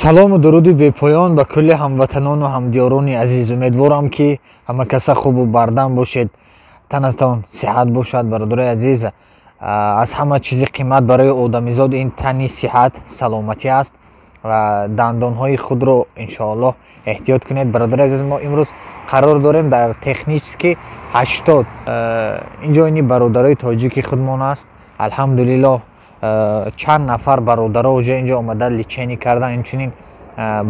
салому дуруди бепоён ба кулли ҳамватанону ҳамдиёрони азиз. Умедворам ки ҳама каса хубу бардам бошед, танатон сиҳат бошад. Бародари азиз, аз ҳама чизи қимат барои одамизод ин тани сиҳат, саломатӣ аст ва дандонҳои худро иншоаллоҳ эҳтиёт кунед. Бародари азиз, мо имрӯз қарор дорем дар технически 80 инҷо ини бародарои тоҷики худмон аст. Алҳамдулиллоҳ чанд нафар бародаро уҷа инҷо омада личени кардан. Инчунин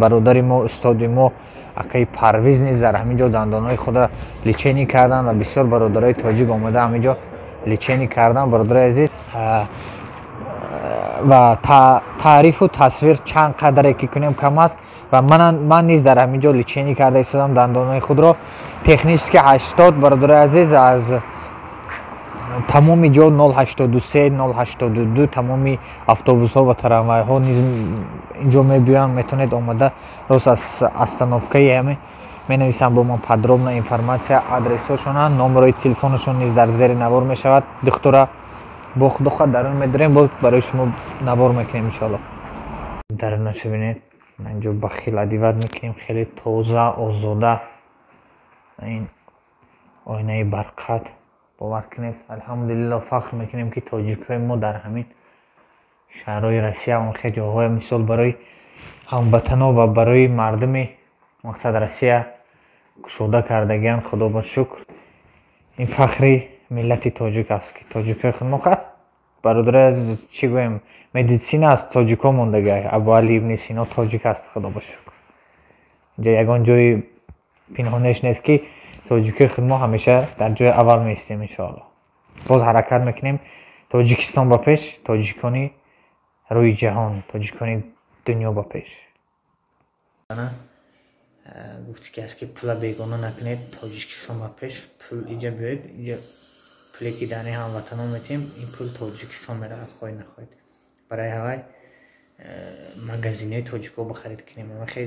бародари мо, устоди мо акаи Парвиз низ дар ҳаминҷо дандонҳои худро личени кардан ва бисёр бародарои тоҷик омада ҳаминҷо личени кардан. Бародари азиз, ва таърифу тасвир чанд қадаре ки кунем кам аст ва ман низ дар ҳаминҷо личени карда истодам дандонҳои худро. Технически 80 бародари азиз, аз тамоми ҷо 083, 082 тамоми автобусҳо ва трамвайҳо низ инҷо мебиёянд. Метавонед омада рост аз остановкаи ҳаме менависанд бо ман подробна информатсия, адресҳошонанд, номерои телефонашон низ дар зери навор мешавад. Духтура бо худо хоҳад дарун медорем, боз барои шумо навор мекунем иншоаллоҳ. Дарунашо бинед, инҷо ба хиладиват мекунем, хеле тоза, озода. ин оинаи барқат бовар кунед. Алҳамдулиллоҳ фахр мекунем ки тоҷикҳои мо дар ҳамин шаҳрҳои Россия ва хеле ҷоҳоҳо мисол барои ҳамватано ва барои мардуми мақсад Россия кушода кардагианд. Худо ба шукр. Ин фахри миллати тоҷик аст ки тоҷикҳои худ мо аст. Бародари азиз, чӣ гӯем, медисина аз тоҷикҳо мондага. Абу Али ибни Сино тоҷик аст, худо ба шукр. инҷо ягон ҷои пинҳонеш нест ки тоҷикҳои худ мо ҳамеша дар ҷои аввал меистем иншоаллоҳ. Боз ҳаракат мекунем. Тоҷикистон ба пеш, тоҷикони рӯи ҷаҳон, тоҷикони дунё ба пеш. Гуфти ки аст ки пула бегона накунед, тоҷикистон ба пеш. Пул иҷа биёед, иҷа пуле ки дани ҳамватанон метиҳем, ин пул тоҷикистон меравад, хоҳед нахоҳед. Барои ҳавай магазинҳои тоҷикҳо бихарид кунем. Хеле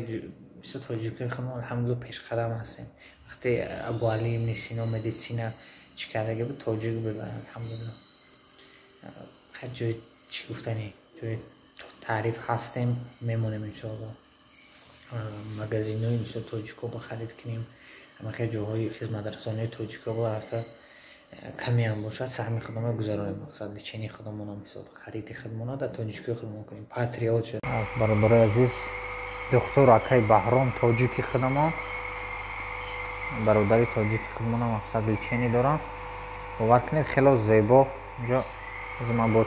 бисёр тоҷикҳои худ мо алҳамдулиллоҳ пешқадам ҳастем. Вақте Абу Али ибни Сино медисина чӣ кардага буд, тоҷик буд. Алҳамдулиллоҳ. хеле ҷои чӣ гуфтани, ҷои таъриф ҳастем, мемонем иншоаллоҳ. Магазинҳои бисёр тоҷикҳо бихарид кунем. ҳама хеле ҷоҳои хизматрасониҳои тоҷикҳо рафта каме ҳам бошад, саҳми худамро гузаронем. мақсад личени худамона, мисол хариди худмона дар тоҷикҳои худмон кунем. Патриот шуд. Бародари азиз, духтур акаи Баҳром тоҷики худамон, бародари тоҷики худмона мақсад личени дорам. бовар кунед хеле зебо. инҷо ман бо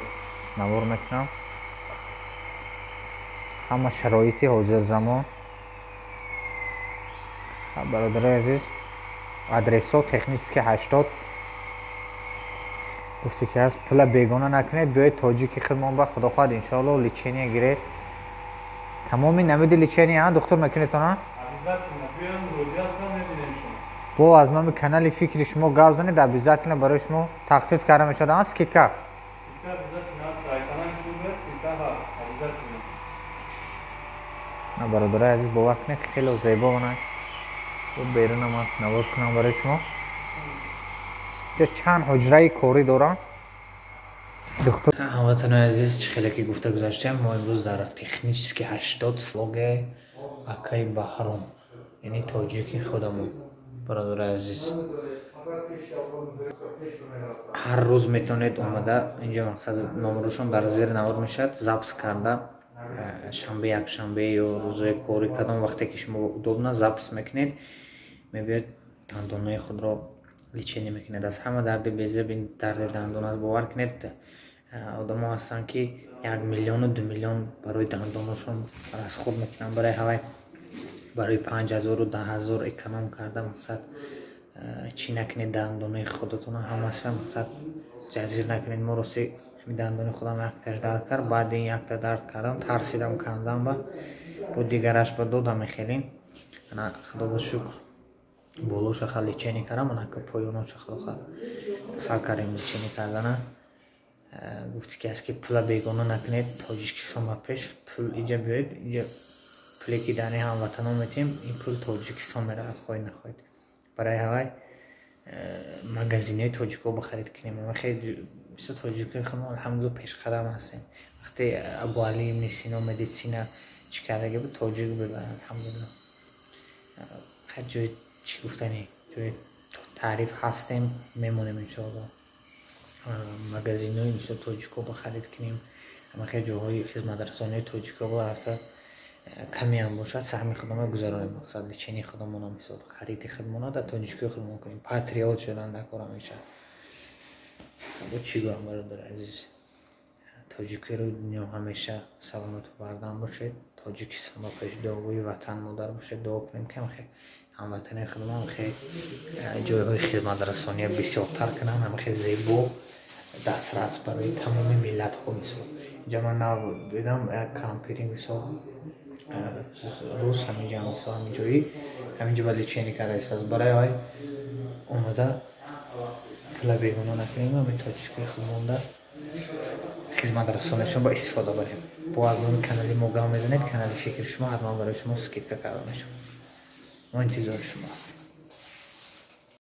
навор мекунам. ҳама шароити ҳозирзамон. бародари азиз, адресо технически 80 гуфте ки аст. пула бегона накунед, биёед тоҷики худмон ба худо хоҳад иншоаллоҳ личения гиред. тамоми намуди личения духтур мекунед тона? бо аз номи канали фикри шумо гап занед, обязательно барои шумо тахфиф карда мешавад. скидка бародари азиз, бовар кунед хеле зебо онай. беруна ман навор кунам барои шумо. ҷо чанд ҳуҷраи корӣ дорам. духтур ҳамватанои азиз, чӣ хеле ки гуфта гузаштем, мо имрӯз дар технически 80 слогаи акаи Баҳром, яъне тоҷики худамон. бародари азиз, ҳар рӯз метавонед омада инҷо, мақсад номерошон дар зери навор мешавад, запс карда шанбе, якшанбе ё рӯзҳои кори кадом вақте ки шумо удобна запс мекунед, мебиёед дандонҳои худро личени мекунед. аз ҳама дарди безеб ин дарди дандон аст. бовар кунед, одамо ҳастанд ки 1 миллиону 2 миллион барои дандонашон расход мекунанд. барои ҳавай барои 5000 10000 эконом карда, мақсад чӣ накунед дандонҳои худатона ҳамаша, мақсад ҷазир накунед. мо рости дандони худам якташ дард кард, баъди ин якта дард кардам, тарсидам кандам ба бо дигараш ба додам мехелин. ана худо ба шукр болоша ха личени кардам, анака поёноша худо ха сар кардем личени кардана. гуфти ки аст ки пула бегона накунед, тоҷикистон ба пеш. пул иҷа биёед, иҷа пуле ки дани ҳамватанон метиҳем, ин пул тоҷикистон меравад, хоҳед нахоҳед. барои ҳавай магазинҳои тоҷикҳо бихарид кунем. хеле бисёр тоҷикҳои худ мо алҳамдулиллоҳ пешқадам ҳастем. вақте Абу Али ибни Сино медисина чӣ چیکارگی بود توجیه بود الحمدلله خیلی جای چی گفتنی جای تعریف هستیم میمونیم انشاءالله مگزینو اینجا توجیکو بخرید کنیم اما خیلی جاهای خدمت رسانی توجیکو با هسته کمی هم باشد سهمی خدمه گذارانیم مقصد چینی خدمون هم میساد خرید خدمونا در توجیکو خدمون کنیم پاتریوت شدن در کار همیشه با چی گوهم برادر عزیز توجیکی رو دنیا همیشه سلامت و بردم باشید تاجیکستان با پیش دعوی وطن مادر باشید دعا کنیم که هموطنان خودمان خیلی جایهای خدمت رسانی بسیارتر کنن هم خیلی زیبا دسترس برای تمام ملت ها میساد اینجا من دیدم کامپیرینگ میساد روز همینجا میساد همینجایی همینجا ولی چینی کرده است برای های اومده کلا بیگونا نکنیم همین تاجیکی خودمان در خدمت رسانیشون با استفاده بریم با از اون کانالی ما گام میزنید کانال فکر شما حتما برای شما سکیت کرده میشه ما انتظار شما هستیم